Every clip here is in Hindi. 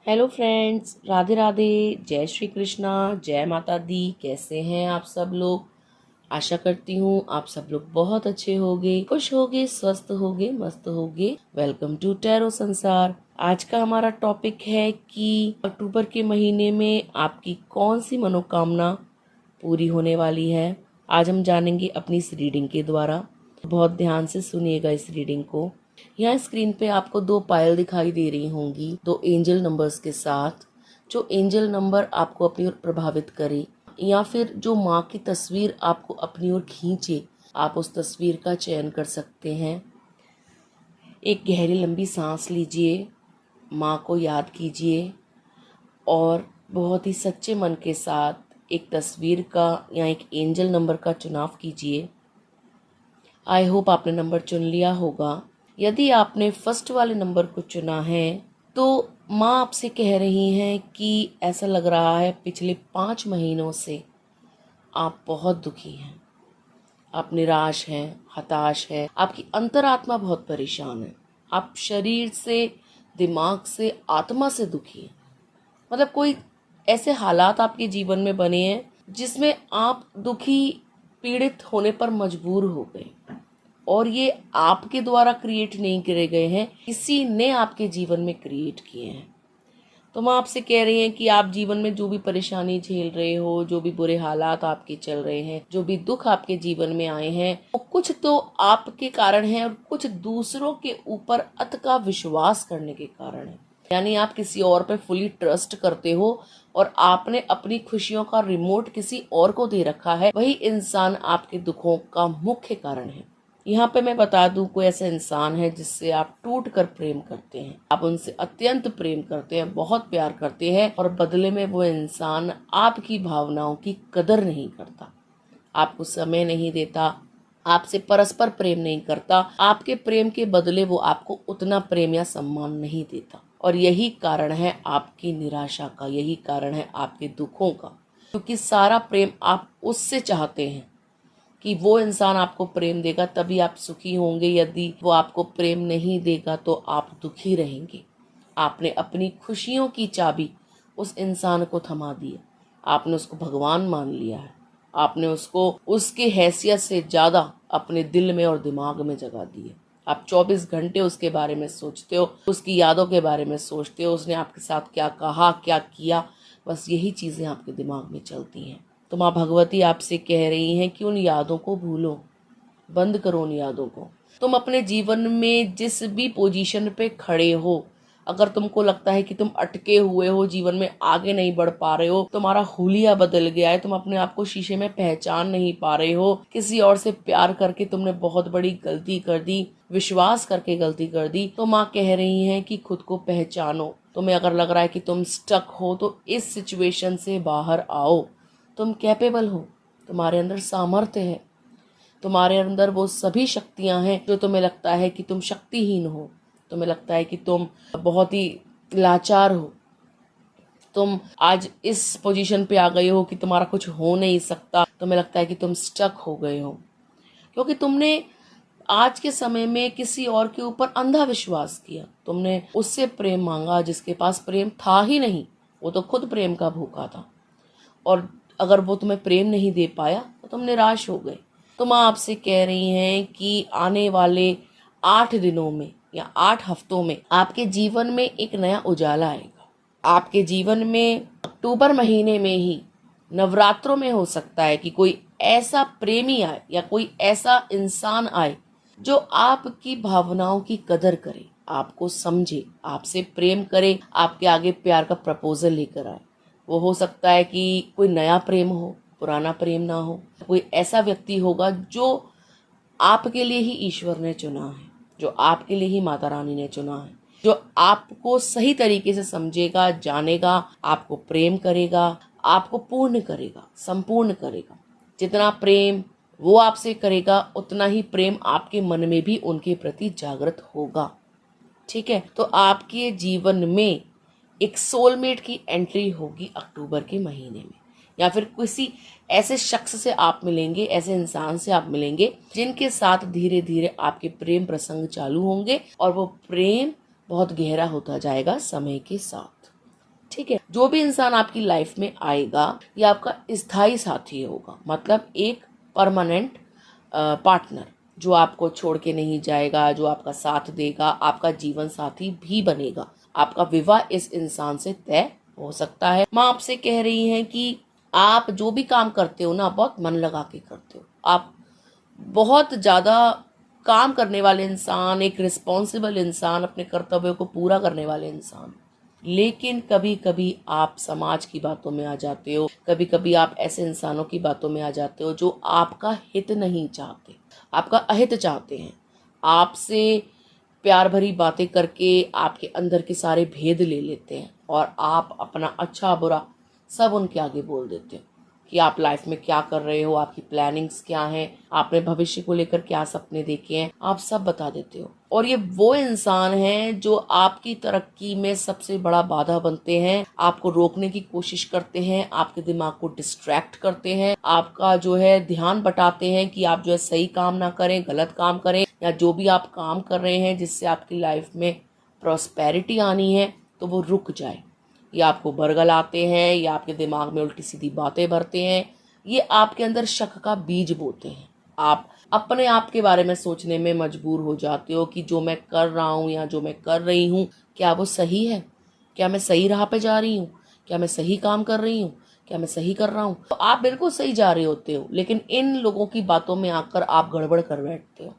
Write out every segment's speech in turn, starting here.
हेलो फ्रेंड्स, राधे राधे, जय श्री कृष्णा, जय माता दी। कैसे हैं आप सब लोग? आशा करती हूँ आप सब लोग बहुत अच्छे होगे, खुश होगे, स्वस्थ होगे, मस्त होगे। वेलकम टू टैरो संसार। आज का हमारा टॉपिक है कि अक्टूबर के महीने में आपकी कौन सी मनोकामना पूरी होने वाली है। आज हम जानेंगे अपनी इस रीडिंग के द्वारा। बहुत ध्यान से सुनिएगा इस रीडिंग को। यहाँ स्क्रीन पे आपको 2 पायल दिखाई दे रही होंगी, 2 एंजल नंबर्स के साथ। जो एंजल नंबर आपको अपनी ओर प्रभावित करे या फिर जो माँ की तस्वीर आपको अपनी ओर खींचे, आप उस तस्वीर का चयन कर सकते हैं। एक गहरी लंबी सांस लीजिए, माँ को याद कीजिए और बहुत ही सच्चे मन के साथ एक तस्वीर का या एक एंजल नंबर का चुनाव कीजिए। आई होप आपने नंबर चुन लिया होगा। यदि आपने फर्स्ट वाले नंबर को चुना है तो माँ आपसे कह रही हैं कि ऐसा लग रहा है पिछले 5 महीनों से आप बहुत दुखी हैं, आप निराश हैं, हताश हैं, आपकी अंतरात्मा बहुत परेशान है। आप शरीर से, दिमाग से, आत्मा से दुखी हैं। मतलब कोई ऐसे हालात आपके जीवन में बने हैं जिसमें आप दुखी, पीड़ित होने पर मजबूर हो गए और ये आपके द्वारा क्रिएट नहीं करे गए हैं, किसी ने आपके जीवन में क्रिएट किए हैं। तो मैं आपसे कह रही हैं कि आप जीवन में जो भी परेशानी झेल रहे हो, जो भी बुरे हालात आपके चल रहे हैं, जो भी दुख आपके जीवन में आए हैं, वो कुछ तो आपके कारण है और कुछ दूसरों के ऊपर अतका विश्वास करने के कारण है। यानी आप किसी और पे फुली ट्रस्ट करते हो और आपने अपनी खुशियों का रिमोट किसी और को दे रखा है। वही इंसान आपके दुखों का मुख्य कारण है। यहाँ पे मैं बता दूं, कोई ऐसा इंसान है जिससे आप टूट कर प्रेम करते हैं, आप उनसे अत्यंत प्रेम करते हैं, बहुत प्यार करते हैं और बदले में वो इंसान आपकी भावनाओं की कदर नहीं करता, आपको समय नहीं देता, आपसे परस्पर प्रेम नहीं करता, आपके प्रेम के बदले वो आपको उतना प्रेम या सम्मान नहीं देता। और यही कारण है आपकी निराशा का, यही कारण है आपके दुखों का, क्योंकि सारा प्रेम आप उससे चाहते हैं कि वो इंसान आपको प्रेम देगा तभी आप सुखी होंगे। यदि वो आपको प्रेम नहीं देगा तो आप दुखी रहेंगे। आपने अपनी खुशियों की चाबी उस इंसान को थमा दी है, आपने उसको भगवान मान लिया है, आपने उसको उसकी हैसियत से ज़्यादा अपने दिल में और दिमाग में जगा दी है। आप 24 घंटे उसके बारे में सोचते हो, उसकी यादों के बारे में सोचते हो, उसने आपके साथ क्या कहा, क्या किया, बस यही चीज़ें आपके दिमाग में चलती हैं। तो माँ भगवती आपसे कह रही हैं कि उन यादों को भूलो, बंद करो उन यादों को। तुम अपने जीवन में जिस भी पोजीशन पे खड़े हो, अगर तुमको लगता है कि तुम अटके हुए हो, जीवन में आगे नहीं बढ़ पा रहे हो, तुम्हारा हुलिया बदल गया है, तुम अपने आप को शीशे में पहचान नहीं पा रहे हो, किसी और से प्यार करके तुमने बहुत बड़ी गलती कर दी, विश्वास करके गलती कर दी, तो माँ कह रही हैं कि खुद को पहचानो। तुम्हें अगर लग रहा है कि तुम स्टक हो तो इस सिचुएशन से बाहर आओ। तुम कैपेबल हो, तुम्हारे अंदर सामर्थ्य है, तुम्हारे अंदर वो सभी शक्तियां हैं जो तुम्हें लगता है कि तुम शक्तिहीन हो, तुम्हें लगता है कि तुम बहुत ही लाचार हो, तुम आज इस पोजीशन पे आ गए हो कि तुम्हारा कुछ हो नहीं सकता, तुम्हें लगता है कि तुम स्टक हो गए हो क्योंकि तुमने आज के समय में किसी और के ऊपर अंधा विश्वास किया। तुमने उससे प्रेम मांगा जिसके पास प्रेम था ही नहीं, वो तो खुद प्रेम का भूखा था। और अगर वो तुम्हें प्रेम नहीं दे पाया तो तुम निराश हो गए। तो माँ आपसे कह रही हैं कि आने वाले 8 दिनों में या 8 हफ्तों में आपके जीवन में एक नया उजाला आएगा। आपके जीवन में अक्टूबर महीने में ही, नवरात्रों में हो सकता है कि कोई ऐसा प्रेमी आए या कोई ऐसा इंसान आए जो आपकी भावनाओं की कदर करे, आपको समझे, आपसे प्रेम करे, आपके आगे प्यार का प्रपोजल लेकर आए। वो हो सकता है कि कोई नया प्रेम हो, पुराना प्रेम ना हो। कोई ऐसा व्यक्ति होगा जो आपके लिए ही ईश्वर ने चुना है, जो आपके लिए ही माता रानी ने चुना है, जो आपको सही तरीके से समझेगा, जानेगा, आपको प्रेम करेगा, आपको पूर्ण करेगा, संपूर्ण करेगा। जितना प्रेम वो आपसे करेगा उतना ही प्रेम आपके मन में भी उनके प्रति जागृत होगा। ठीक है, तो आपके जीवन में एक सोलमेट की एंट्री होगी अक्टूबर के महीने में, या फिर किसी ऐसे शख्स से आप मिलेंगे, ऐसे इंसान से आप मिलेंगे जिनके साथ धीरे धीरे आपके प्रेम प्रसंग चालू होंगे और वो प्रेम बहुत गहरा होता जाएगा समय के साथ। ठीक है। जो भी इंसान आपकी लाइफ में आएगा ये आपका स्थायी साथी होगा, मतलब एक परमानेंट पार्टनर जो आपको छोड़ के नहीं जाएगा, जो आपका साथ देगा, आपका जीवन साथी भी बनेगा। आपका विवाह इस इंसान से तय हो सकता है। माँ आपसे कह रही हैं कि आप जो भी काम करते हो ना, बहुत मन लगा के करते हो। आप बहुत ज़्यादा काम करने वाले इंसान, एक रिस्पॉन्सिबल इंसान, अपने कर्तव्यों को पूरा करने वाले इंसान। लेकिन कभी कभी आप समाज की बातों में आ जाते हो, कभी कभी आप ऐसे इंसानों की बातों में आ जाते हो जो आपका हित नहीं चाहते, आपका अहित चाहते हैं। आपसे प्यार भरी बातें करके आपके अंदर के सारे भेद ले लेते हैं और आप अपना अच्छा बुरा सब उनके आगे बोल देते हो कि आप लाइफ में क्या कर रहे हो, आपकी प्लानिंग्स क्या हैं, आपने भविष्य को लेकर क्या सपने देखे हैं, आप सब बता देते हो। और ये वो इंसान हैं जो आपकी तरक्की में सबसे बड़ा बाधा बनते हैं, आपको रोकने की कोशिश करते हैं, आपके दिमाग को डिस्ट्रैक्ट करते हैं, आपका जो है ध्यान बटाते हैं कि आप जो है सही काम ना करें, गलत काम करें, या जो भी आप काम कर रहे हैं जिससे आपकी लाइफ में प्रॉस्पेरिटी आनी है तो वो रुक जाए। ये आपको बरगलाते हैं, या आपके दिमाग में उल्टी सीधी बातें भरते हैं, ये आपके अंदर शक का बीज बोते हैं। आप अपने आप के बारे में सोचने में मजबूर हो जाते हो कि जो मैं कर रहा हूँ या जो मैं कर रही हूँ क्या वो सही है, क्या मैं सही राह पे जा रही हूँ, क्या मैं सही काम कर रही हूँ, क्या मैं सही कर रहा हूँ। तो आप बिल्कुल सही जा रहे होते हो, लेकिन इन लोगों की बातों में आकर आप गड़बड़ कर बैठते हो।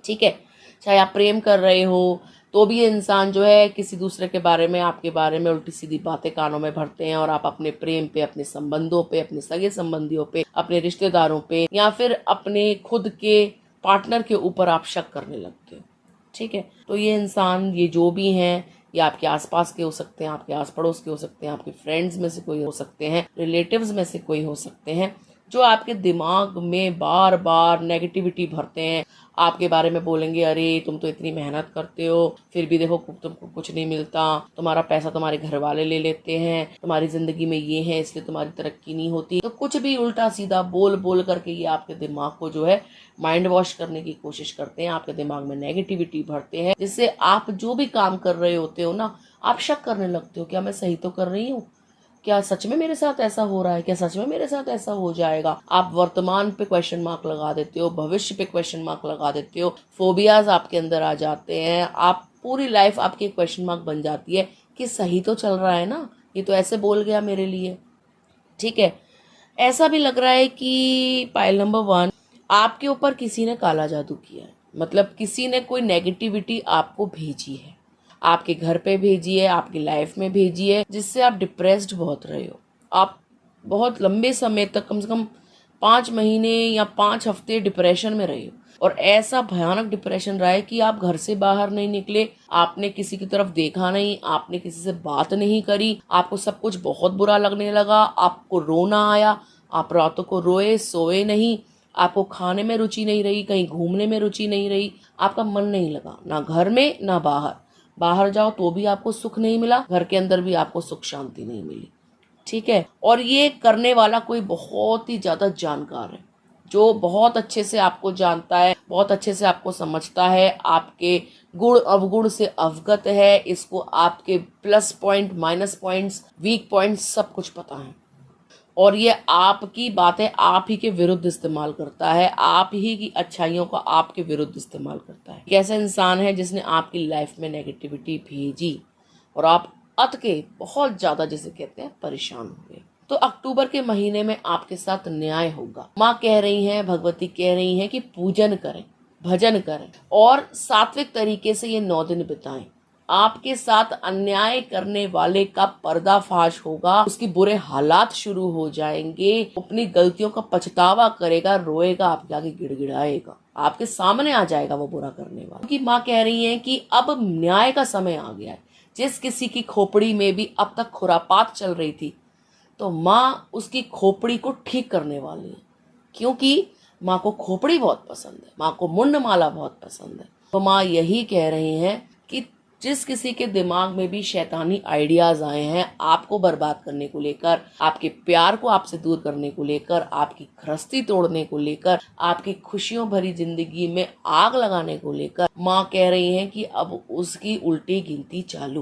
ठीक है। चाहे आप प्रेम कर रहे हो तो भी ये इंसान जो है किसी दूसरे के बारे में, आपके बारे में उल्टी सीधी बातें कानों में भरते हैं, और आप अपने प्रेम पे, अपने संबंधों पे, अपने सगे संबंधियों पे, अपने रिश्तेदारों पे, या फिर अपने खुद के पार्टनर के ऊपर आप शक करने लगते हो। ठीक है। तो ये इंसान, ये जो भी हैं, ये आपके आसपास के हो सकते हैं, आपके आस पड़ोस के हो सकते हैं, आपके फ्रेंड्स में से कोई हो सकते हैं, रिलेटिव्स में से कोई हो सकते हैं, जो आपके दिमाग में बार बार नेगेटिविटी भरते हैं। आपके बारे में बोलेंगे, अरे तुम तो इतनी मेहनत करते हो फिर भी देखो तुमको कुछ नहीं मिलता, तुम्हारा पैसा तुम्हारे घर वाले ले लेते हैं, तुम्हारी जिंदगी में ये है इसलिए तुम्हारी तरक्की नहीं होती। तो कुछ भी उल्टा सीधा बोल बोल करके ये आपके दिमाग को जो है माइंड वॉश करने की कोशिश करते हैं, आपके दिमाग में नेगेटिविटी भरते हैं, जिससे आप जो भी काम कर रहे होते हो ना, आप शक करने लगते हो, क्या मैं सही तो कर रही हूँ, क्या सच में मेरे साथ ऐसा हो रहा है, क्या सच में मेरे साथ ऐसा हो जाएगा। आप वर्तमान पे क्वेश्चन मार्क लगा देते हो, भविष्य पे क्वेश्चन मार्क लगा देते हो, फोबियाज आपके अंदर आ जाते हैं, आप पूरी लाइफ आपकी क्वेश्चन मार्क बन जाती है कि सही तो चल रहा है ना, ये तो ऐसे बोल गया मेरे लिए। ठीक है। ऐसा भी लग रहा है कि पाइल नंबर 1, आपके ऊपर किसी ने काला जादू किया है, मतलब किसी ने कोई नेगेटिविटी आपको भेजी है, आपके घर पे भेजी है, आपकी लाइफ में भेजी है, जिससे आप डिप्रेस्ड बहुत रहे हो। आप बहुत लंबे समय तक, कम से कम 5 महीने या 5 हफ्ते डिप्रेशन में रहे हो, और ऐसा भयानक डिप्रेशन रहा है कि आप घर से बाहर नहीं निकले, आपने किसी की तरफ देखा नहीं, आपने किसी से बात नहीं करी, आपको सब कुछ बहुत बुरा लगने लगा, आपको रोना आया, आप रातों को रोए, सोए नहीं, आपको खाने में रुचि नहीं रही, कहीं घूमने में रुचि नहीं रही, आपका मन नहीं लगा, ना घर में ना बाहर। बाहर जाओ तो भी आपको सुख नहीं मिला, घर के अंदर भी आपको सुख शांति नहीं मिली। ठीक है। और ये करने वाला कोई बहुत ही ज्यादा जानकार है, जो बहुत अच्छे से आपको जानता है, बहुत अच्छे से आपको समझता है, आपके गुण अवगुण से अवगत है, इसको आपके plus point, minus points, weak points सब कुछ पता है, और ये आपकी बातें आप ही के विरुद्ध इस्तेमाल करता है, आप ही की अच्छाइयों का आपके विरुद्ध इस्तेमाल करता है। कैसा इंसान है जिसने आपकी लाइफ में नेगेटिविटी भेजी और आप अत के बहुत ज्यादा, जिसे कहते हैं, परेशान हुए। तो अक्टूबर के महीने में आपके साथ न्याय होगा। माँ कह रही हैं, भगवती कह रही हैं कि पूजन करें, भजन करें, और सात्विक तरीके से ये 9 दिन बिताएं। आपके साथ अन्याय करने वाले का पर्दाफाश होगा, उसकी बुरे हालात शुरू हो जाएंगे, अपनी गलतियों का पछतावा करेगा, रोएगा, आपके आगे गिड़गिड़ाएगा, आपके सामने आ जाएगा वो बुरा करने वाला। क्योंकि माँ कह रही है कि अब न्याय का समय आ गया है। जिस किसी की खोपड़ी में भी अब तक खुरापात चल रही थी, तो माँ उसकी खोपड़ी को ठीक करने वाली है, क्योंकि माँ को खोपड़ी बहुत पसंद है, माँ को मुंड माला बहुत पसंद है। तो माँ यही कह रही हैं कि जिस किसी के दिमाग में भी शैतानी आइडियाज आए हैं आपको बर्बाद करने को लेकर, आपके प्यार को आपसे दूर करने को लेकर, आपकी गृहस्थी तोड़ने को लेकर, आपकी खुशियों भरी जिंदगी में आग लगाने को लेकर, माँ कह रही हैं कि अब उसकी उल्टी गिनती चालू,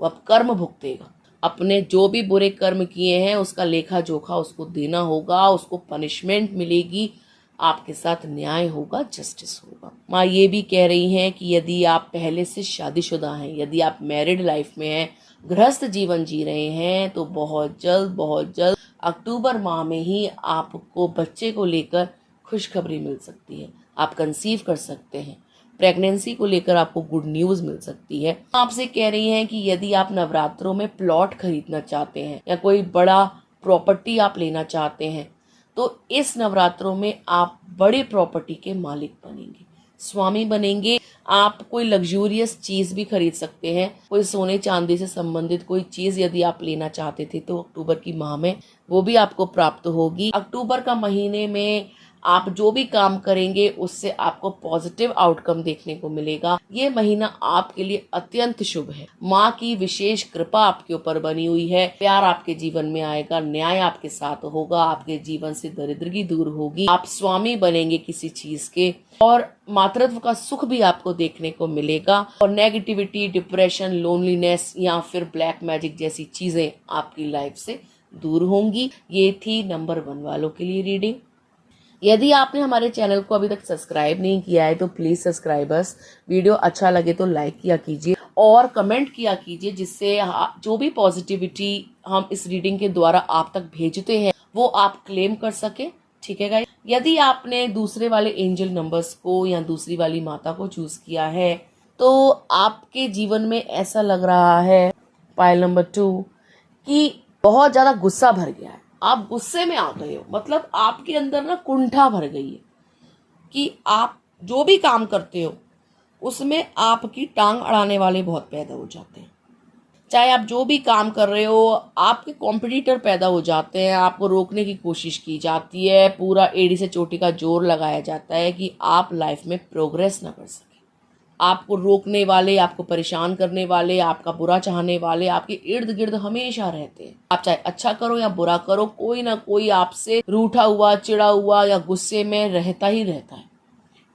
वो अब कर्म भुगतेगा। अपने जो भी बुरे कर्म किए हैं उसका लेखा जोखा उसको देना होगा, उसको पनिशमेंट मिलेगी, आपके साथ न्याय होगा, जस्टिस होगा। माँ ये भी कह रही हैं कि यदि आप पहले से शादीशुदा हैं, यदि आप मैरिड लाइफ में हैं, गृहस्थ जीवन जी रहे हैं, तो बहुत जल्द अक्टूबर माह में ही आपको बच्चे को लेकर खुशखबरी मिल सकती है। आप कंसीव कर सकते हैं, प्रेगनेंसी को लेकर आपको गुड न्यूज मिल सकती है। आपसे कह रही हैं कि यदि आप नवरात्रों में प्लॉट खरीदना चाहते हैं या कोई बड़ा प्रॉपर्टी आप लेना चाहते हैं, तो इस नवरात्रों में आप बड़े प्रॉपर्टी के मालिक बनेंगे, स्वामी बनेंगे। आप कोई लग्जूरियस चीज भी खरीद सकते हैं, कोई सोने चांदी से संबंधित कोई चीज यदि आप लेना चाहते थे तो अक्टूबर की माह में वो भी आपको प्राप्त होगी। अक्टूबर का महीने में आप जो भी काम करेंगे उससे आपको पॉजिटिव आउटकम देखने को मिलेगा। ये महीना आपके लिए अत्यंत शुभ है। माँ की विशेष कृपा आपके ऊपर बनी हुई है, प्यार आपके जीवन में आएगा, न्याय आपके साथ होगा, आपके जीवन से दरिद्रगी दूर होगी, आप स्वामी बनेंगे किसी चीज के, और मातृत्व का सुख भी आपको देखने को मिलेगा। और नेगेटिविटी, डिप्रेशन, लोनलीनेस या फिर ब्लैक मैजिक जैसी चीजें आपकी लाइफ से दूर होंगी। ये थी नंबर 1 वालों के लिए रीडिंग। यदि आपने हमारे चैनल को अभी तक सब्सक्राइब नहीं किया है तो प्लीज सब्सक्राइबर्स, वीडियो अच्छा लगे तो लाइक किया कीजिए और कमेंट किया कीजिए, जिससे जो भी पॉजिटिविटी हम इस रीडिंग के द्वारा आप तक भेजते हैं वो आप क्लेम कर सके। ठीक है गाइस, यदि आपने दूसरे वाले एंजल नंबर्स को या दूसरी वाली माता को चूज किया है तो आपके जीवन में ऐसा लग रहा है, पाइल नंबर 2, कि बहुत ज्यादा गुस्सा भर गया है, आप गुस्से में आ गए हो, मतलब आपके अंदर ना कुंठा भर गई है कि आप जो भी काम करते हो उसमें आपकी टांग अड़ाने वाले बहुत पैदा हो जाते हैं। चाहे आप जो भी काम कर रहे हो, आपके कॉम्पिटिटर पैदा हो जाते हैं, आपको रोकने की कोशिश की जाती है, पूरा एड़ी से चोटी का जोर लगाया जाता है कि आप लाइफ में प्रोग्रेस ना कर सके। आपको रोकने वाले, आपको परेशान करने वाले, आपका बुरा चाहने वाले आपके इर्द गिर्द हमेशा रहते हैं। आप चाहे अच्छा करो या बुरा करो, कोई ना कोई आपसे रूठा हुआ, चिड़ा हुआ या गुस्से में रहता ही रहता है।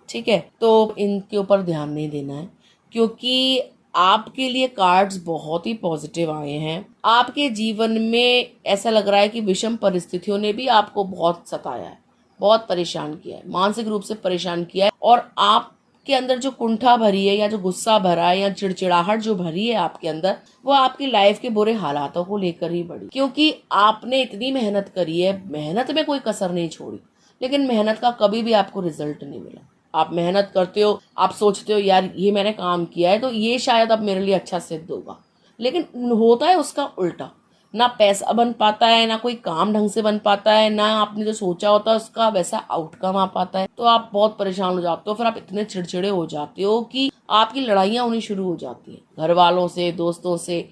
ठीक है, तो इनके ऊपर ध्यान नहीं देना है, क्योंकि आपके लिए कार्ड्स बहुत ही पॉजिटिव आए हैं। आपके जीवन में ऐसा लग रहा है कि विषम परिस्थितियों ने भी आपको बहुत सताया है, बहुत परेशान किया है, मानसिक रूप से परेशान किया है, और आप के अंदर जो कुंठा भरी है या जो गुस्सा भरा है या चिड़चिड़ाहट जो भरी है आपके अंदर, वो आपकी लाइफ के बुरे हालातों को लेकर ही बढ़ी, क्योंकि आपने इतनी मेहनत करी है, मेहनत में कोई कसर नहीं छोड़ी, लेकिन मेहनत का कभी भी आपको रिजल्ट नहीं मिला। आप मेहनत करते हो, आप सोचते हो यार ये मैंने काम किया है तो ये शायद अब मेरे लिए अच्छा सिद्ध होगा, लेकिन होता है उसका उल्टा। ना पैसा बन पाता है, ना कोई काम ढंग से बन पाता है, ना आपने जो सोचा होता है उसका वैसा आउटकम आ पाता है, तो आप बहुत परेशान हो जाते हो। फिर आप इतने चिड़चिड़े हो जाते हो कि आपकी लड़ाइयाँ होनी शुरू हो जाती है घर वालों से, दोस्तों से,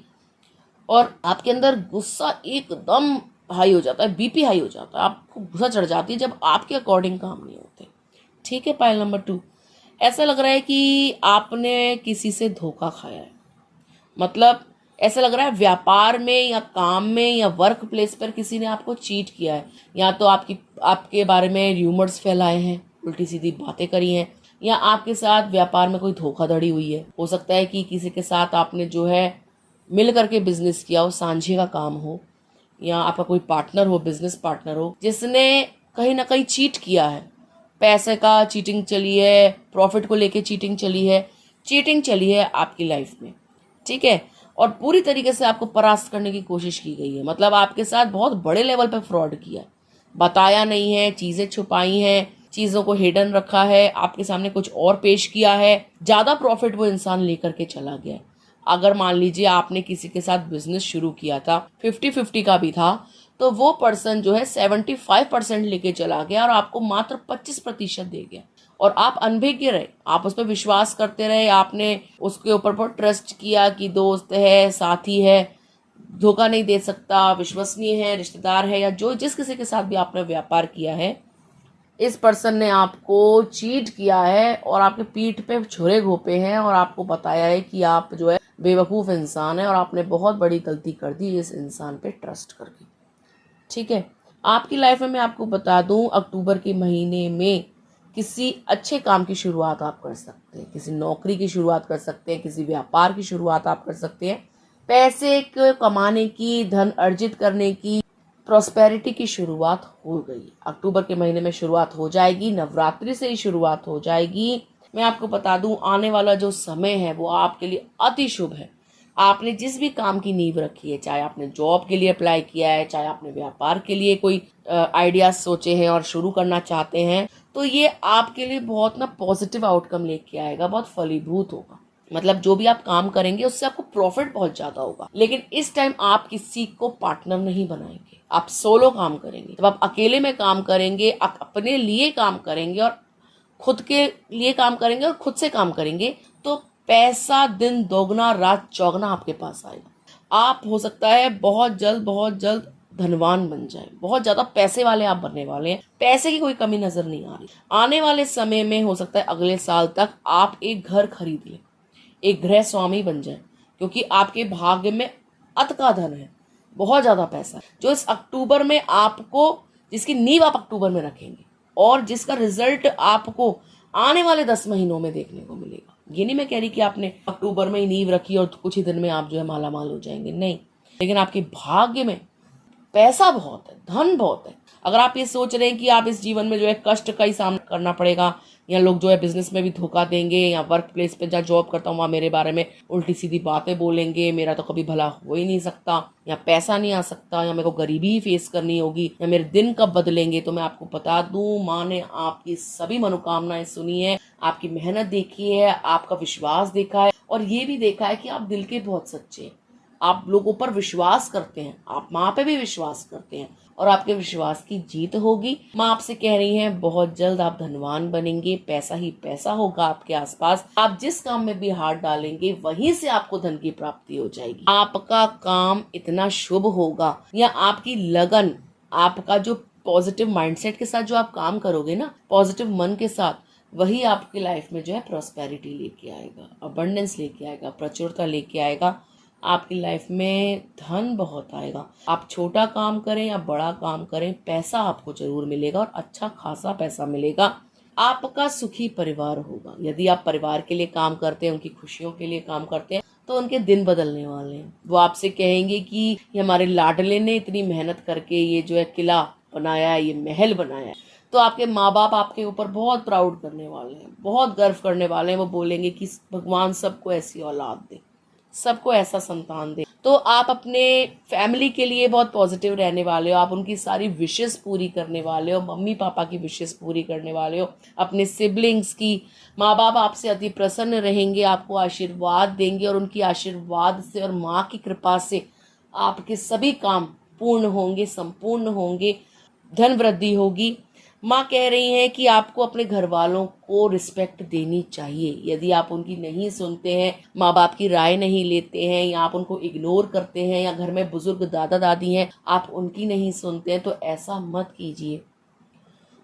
और आपके अंदर गुस्सा एकदम हाई हो जाता है, बीपी हाई हो जाता है, आपको गुस्सा चढ़ जाती है जब आपके अकॉर्डिंग काम नहीं होते। ठीक है, पाइल नंबर 2, ऐसा लग रहा है कि आपने किसी से धोखा खाया है, मतलब ऐसा लग रहा है व्यापार में या काम में या वर्क प्लेस पर किसी ने आपको चीट किया है, या तो आपके बारे में र्यूमर्स फैलाए हैं, उल्टी सीधी बातें करी हैं, या आपके साथ व्यापार में कोई धोखाधड़ी हुई है। हो सकता है कि किसी के साथ आपने जो है मिल करके बिजनेस किया हो, सांझे का काम हो, या आपका कोई पार्टनर हो, बिजनेस पार्टनर हो, जिसने कहीं ना कहीं चीट किया है, पैसे का चीटिंग चली है, प्रॉफिट को लेके चीटिंग चली है आपकी लाइफ में। ठीक है, और पूरी तरीके से आपको परास्त करने की कोशिश की गई है, मतलब आपके साथ बहुत बड़े लेवल पर फ्रॉड किया, बताया नहीं है, चीजें छुपाई हैं, चीजों को हिडन रखा है, आपके सामने कुछ और पेश किया है, ज्यादा प्रॉफिट वो इंसान लेकर के चला गया। अगर मान लीजिए आपने किसी के साथ बिजनेस शुरू किया था, 50-50 का भी था, तो वो पर्सन जो है 75% लेके चला गया और आपको मात्र 25% दे गया, और आप अनभिज्ञ रहे, आप उस पर विश्वास करते रहे, आपने उसके ऊपर बहुत ट्रस्ट किया कि दोस्त है, साथी है, धोखा नहीं दे सकता, विश्वसनीय है, रिश्तेदार है, या जो जिस किसी के साथ भी आपने व्यापार किया है, इस पर्सन ने आपको चीट किया है और आपके पीठ पे छुरे घोंपे हैं और आपको बताया है कि आप जो है बेवकूफ़ इंसान है और आपने बहुत बड़ी गलती कर दी इस इंसान पे ट्रस्ट करके। ठीक है, आपकी लाइफ में मैं आपको बता दूं, अक्टूबर के महीने में किसी अच्छे काम की शुरुआत आप कर सकते हैं, किसी नौकरी की शुरुआत कर सकते हैं, किसी व्यापार की शुरुआत आप कर सकते हैं, पैसे को कमाने की, धन अर्जित करने की, प्रॉस्पेरिटी की शुरुआत हो गई। अक्टूबर के महीने में शुरुआत हो जाएगी, नवरात्रि से ही शुरुआत हो जाएगी। मैं आपको बता दूं, आने वाला जो समय है वो आपके लिए अति शुभ है। आपने जिस भी काम की नींव रखी है, चाहे आपने जॉब के लिए अप्लाई किया है, चाहे आपने व्यापार के लिए कोई आइडियाज सोचे हैं और शुरू करना चाहते हैं, तो ये आपके लिए बहुत ना पॉजिटिव आउटकम लेके आएगा, बहुत फलीभूत होगा। मतलब जो भी आप काम करेंगे उससे आपको प्रॉफिट बहुत ज्यादा होगा। लेकिन इस टाइम आप किसी को पार्टनर नहीं बनाएंगे, आप सोलो काम करेंगे। जब आप अकेले में काम करेंगे, आप अपने लिए काम करेंगे और खुद के लिए काम करेंगे और खुद से काम करेंगे, तो पैसा दिन दोगुना रात चौगुना आपके पास आएगा। आप हो सकता है बहुत जल्द धनवान बन जाए, बहुत ज्यादा पैसे वाले आप बनने वाले हैं। पैसे की कोई कमी नजर नहीं आ रही। आने वाले समय में हो सकता है अगले साल तक आप एक घर खरीद लें, एक गृह स्वामी बन जाए, क्योंकि आपके भाग्य में अत का धन है, बहुत ज्यादा पैसा है, जो इस अक्टूबर में आपको, जिसकी नींव आप अक्टूबर में रखेंगे और जिसका रिजल्ट आपको आने वाले 10 महीनों में देखने को मिलेगा। ये नहीं मैं कह रही कि आपने अक्टूबर में ही नींव रखी और कुछ ही दिन में आप जो है माला माल हो जाएंगे, नहीं। लेकिन आपके भाग्य में पैसा बहुत है, धन बहुत है। अगर आप ये सोच रहे हैं कि आप इस जीवन में जो है कष्ट का ही सामना करना पड़ेगा, या लोग जो है बिजनेस में भी धोखा देंगे, या वर्क प्लेस पे जहाँ जॉब करता हूँ वहाँ मेरे बारे में उल्टी सीधी बातें बोलेंगे, मेरा तो कभी भला हो ही नहीं सकता, या पैसा नहीं आ सकता, या मेरे को गरीबी ही फेस करनी होगी, या मेरे दिन कब बदलेंगे, तो मैं आपको बता दूं, माँ ने आपकी सभी मनोकामनाएं सुनी है, आपकी मेहनत देखी है, आपका विश्वास देखा है, और ये भी देखा है कि आप दिल के बहुत सच्चे हैं, आप लोगों पर विश्वास करते हैं, आप माँ पे भी विश्वास करते हैं, और आपके विश्वास की जीत होगी। माँ आपसे कह रही हैं बहुत जल्द आप धनवान बनेंगे, पैसा ही पैसा होगा आपके आसपास। आप जिस काम में भी हाथ डालेंगे वहीं से आपको धन की प्राप्ति हो जाएगी। आपका काम इतना शुभ होगा, या आपकी लगन, आपका जो पॉजिटिव माइंडसेट के साथ जो आप काम करोगे ना, पॉजिटिव मन के साथ, वही आपकी लाइफ में जो है प्रॉस्पेरिटी लेके आएगा, अबंडेंस लेके आएगा, प्रचुरता लेके आएगा। आपकी लाइफ में धन बहुत आएगा। आप छोटा काम करें या बड़ा काम करें, पैसा आपको जरूर मिलेगा, और अच्छा खासा पैसा मिलेगा। आपका सुखी परिवार होगा। यदि आप परिवार के लिए काम करते हैं, उनकी खुशियों के लिए काम करते हैं, तो उनके दिन बदलने वाले हैं। वो आपसे कहेंगे कि ये हमारे लाडले ने इतनी मेहनत करके ये जो है किला बनाया है, ये महल बनाया है। तो आपके माँ बाप आपके ऊपर बहुत प्राउड करने वाले हैं, बहुत गर्व करने वाले हैं। वो बोलेंगे कि भगवान सबको ऐसी औलाद दे, सबको ऐसा संतान दे। तो आप अपने फैमिली के लिए बहुत पॉजिटिव रहने वाले हो, आप उनकी सारी विशेस पूरी करने वाले हो, मम्मी पापा की विशेस पूरी करने वाले हो, अपने सिबलिंग्स की। माँ बाप आपसे अति प्रसन्न रहेंगे, आपको आशीर्वाद देंगे, और उनकी आशीर्वाद से और माँ की कृपा से आपके सभी काम पूर्ण होंगे, संपूर्ण होंगे, धन वृद्धि होगी। माँ कह रही हैं कि आपको अपने घर वालों को रिस्पेक्ट देनी चाहिए। यदि आप उनकी नहीं सुनते हैं, माँ बाप की राय नहीं लेते हैं, या आप उनको इग्नोर करते हैं, या घर में बुजुर्ग दादा दादी हैं, आप उनकी नहीं सुनते हैं, तो ऐसा मत कीजिए।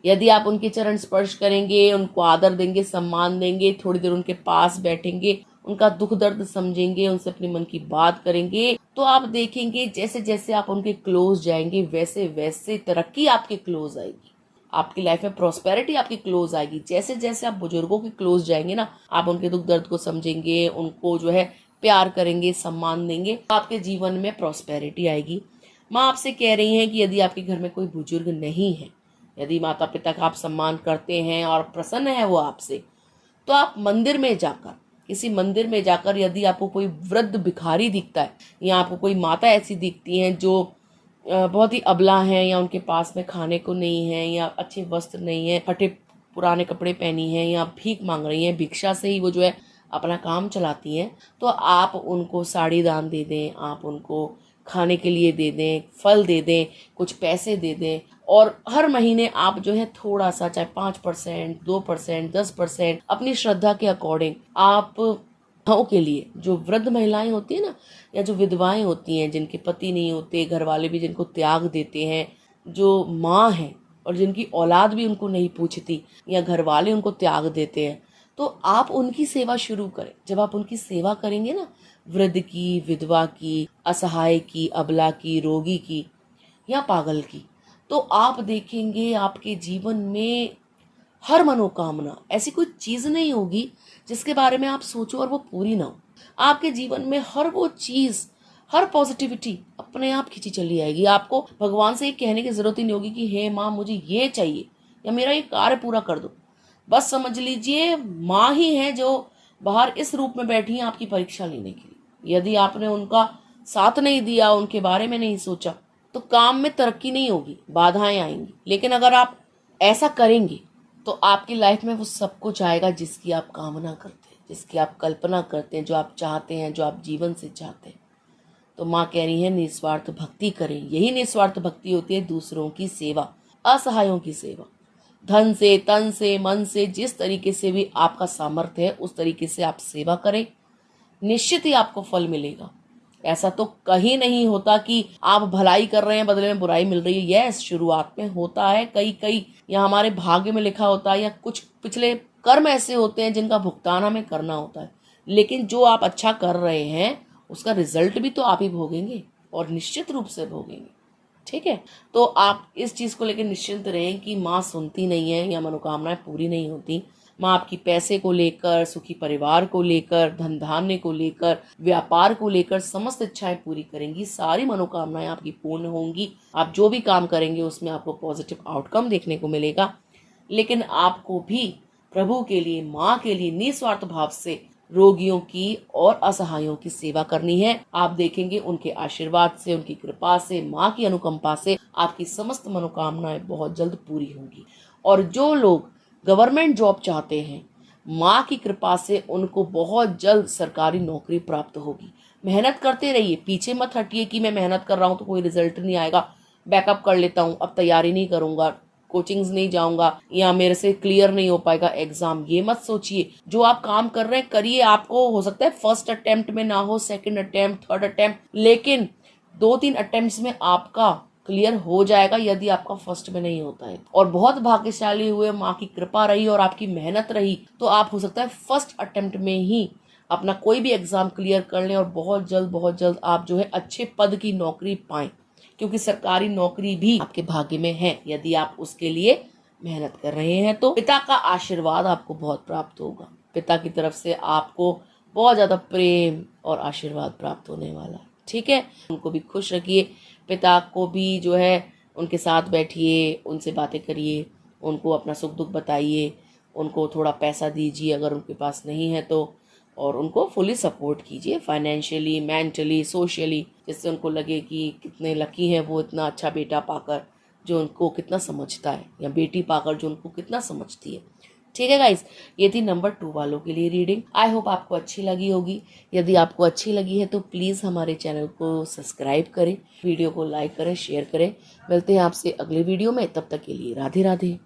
यदि आप उनके चरण स्पर्श करेंगे, उनको आदर देंगे, सम्मान देंगे, थोड़ी देर उनके पास बैठेंगे, उनका दुख दर्द समझेंगे, उनसे अपने मन की बात करेंगे, तो आप देखेंगे जैसे जैसे आप उनके क्लोज जाएंगे, वैसे वैसे तरक्की आपके क्लोज आएगी, आपकी लाइफ में प्रॉस्पेरिटी आपकी क्लोज आएगी। जैसे जैसे आप बुजुर्गों के क्लोज जाएंगे ना, आप उनके दुख दर्द को समझेंगे, उनको जो है प्यार करेंगे, सम्मान देंगे, आपके जीवन में प्रॉस्पेरिटी आएगी। माँ आपसे कह रही हैं कि यदि आपके घर में कोई बुजुर्ग नहीं है, यदि माता पिता का आप सम्मान करते हैं और प्रसन्न है वो आपसे, तो आप मंदिर में जाकर, किसी मंदिर में जाकर, यदि आपको कोई वृद्ध भिखारी दिखता है, या आपको कोई माता ऐसी दिखती हैं जो बहुत ही अबला हैं, या उनके पास में खाने को नहीं है, या अच्छे वस्त्र नहीं है, फटे पुराने कपड़े पहनी हैं, या भीख मांग रही हैं, भिक्षा से ही वो जो है अपना काम चलाती हैं, तो आप उनको साड़ी दान दे दें, आप उनको खाने के लिए दे दें, फल दे दें, कुछ पैसे दे दें, और हर महीने आप जो है थोड़ा सा, चाहे 5%, 2%, 10%, अपनी श्रद्धा के अकॉर्डिंग आप के लिए, जो वृद्ध महिलाएं होती है ना, या जो विधवाएं होती हैं, जिनके पति नहीं होते, घर वाले भी जिनको त्याग देते हैं, जो माँ हैं और जिनकी औलाद भी उनको नहीं पूछती, या घर वाले उनको त्याग देते हैं, तो आप उनकी सेवा शुरू करें। जब आप उनकी सेवा करेंगे ना, वृद्ध की, विधवा की, असहाय की, अबला की, रोगी की, या पागल की, तो आप देखेंगे आपके जीवन में हर मनोकामना, ऐसी कोई चीज नहीं होगी जिसके बारे में आप सोचो और वो पूरी ना हो। आपके जीवन में हर वो चीज हर पॉजिटिविटी अपने आप खींची चली आएगी। आपको भगवान से ये कहने की जरूरत ही नहीं होगी कि हे माँ मुझे ये चाहिए या मेरा ये कार्य पूरा कर दो। बस समझ लीजिए माँ ही है जो बाहर इस रूप में बैठी है आपकी परीक्षा लेने के लिए। यदि आपने उनका साथ नहीं दिया, उनके बारे में नहीं सोचा, तो काम में तरक्की नहीं होगी, बाधाएं आएंगी। लेकिन अगर आप ऐसा करेंगे तो आपकी लाइफ में वो सब कुछ आएगा जिसकी आप कामना करते हैं, जिसकी आप कल्पना करते हैं, जो आप चाहते हैं, जो आप जीवन से चाहते हैं। तो माँ कह रही है निस्वार्थ भक्ति करें। यही निस्वार्थ भक्ति होती है, दूसरों की सेवा, असहायों की सेवा। धन से, तन से, मन से, जिस तरीके से भी आपका सामर्थ्य है उस तरीके से आप सेवा करें, निश्चित ही आपको फल मिलेगा। ऐसा तो कहीं नहीं होता कि आप भलाई कर रहे हैं बदले में बुराई मिल रही है। यस, शुरुआत में होता है, कई या हमारे भाग्य में लिखा होता है, या कुछ पिछले कर्म ऐसे होते हैं जिनका भुगतान हमें करना होता है। लेकिन जो आप अच्छा कर रहे हैं उसका रिजल्ट भी तो आप ही भोगेंगे, और निश्चित रूप से भोगेंगे। ठीक है, तो आप इस चीज को लेकर निश्चिंत रहें कि माँ सुनती नहीं है या मनोकामनाएं पूरी नहीं होती। माँ आपकी पैसे को लेकर, सुखी परिवार को लेकर, धन धान्य को लेकर, व्यापार को लेकर समस्त इच्छाएं पूरी करेंगी। सारी मनोकामनाएं आपकी पूर्ण होंगी। आप जो भी काम करेंगे उसमें आपको पॉजिटिव आउटकम देखने को मिलेगा। लेकिन आपको भी प्रभु के लिए, माँ के लिए निस्वार्थ भाव से रोगियों की और असहायों की सेवा करनी है। आप देखेंगे उनके आशीर्वाद से, उनकी कृपा से, माँ की अनुकंपा से आपकी समस्त मनोकामनाएं बहुत जल्द पूरी होंगी। और जो लोग गवर्नमेंट जॉब चाहते हैं, माँ की कृपा से उनको बहुत जल्द सरकारी नौकरी प्राप्त होगी। मेहनत करते रहिए, पीछे मत हटिए कि मैं मेहनत कर रहा हूँ तो कोई रिजल्ट नहीं आएगा, बैकअप कर लेता हूँ, अब तैयारी नहीं करूंगा, कोचिंग्स नहीं जाऊंगा, या मेरे से क्लियर नहीं हो पाएगा एग्जाम। ये मत सोचिए। जो आप काम कर रहे हैं करिए। आपको हो सकता है फर्स्ट अटेम्प्ट में ना हो, सेकंड अटेम्प्ट, थर्ड अटेम्प्ट, लेकिन 2-3 अटेम्प्ट्स में आपका क्लियर हो जाएगा यदि आपका फर्स्ट में नहीं होता है। और बहुत भाग्यशाली हुए, माँ की कृपा रही और आपकी मेहनत रही तो आप हो सकता है फर्स्ट अटेम्प्ट में ही अपना कोई भी एग्जाम क्लियर कर लें और बहुत जल्द आप जो है अच्छे पद की नौकरी पाएं। क्योंकि सरकारी नौकरी भी आपके भाग्य में है यदि आप उसके लिए मेहनत कर रहे हैं। तो पिता का आशीर्वाद आपको बहुत प्राप्त होगा। पिता की तरफ से आपको बहुत ज्यादा प्रेम और आशीर्वाद प्राप्त होने वाला है। ठीक है, उनको भी खुश रखिए। पिता को भी जो है उनके साथ बैठिए, उनसे बातें करिए, उनको अपना सुख दुख बताइए, उनको थोड़ा पैसा दीजिए अगर उनके पास नहीं है तो, और उनको फुली सपोर्ट कीजिए फाइनेंशियली, मेंटली, सोशली, जिससे उनको लगे कि कितने लकी हैं वो इतना अच्छा बेटा पाकर जो उनको कितना समझता है, या बेटी पाकर जो उनको कितना समझती है। ठीक है गाइस, ये थी नंबर 2 वालों के लिए रीडिंग। आई होप आपको अच्छी लगी होगी। यदि आपको अच्छी लगी है तो प्लीज़ हमारे चैनल को सब्सक्राइब करें, वीडियो को लाइक करें, शेयर करें। मिलते हैं आपसे अगले वीडियो में, तब तक के लिए राधे राधे।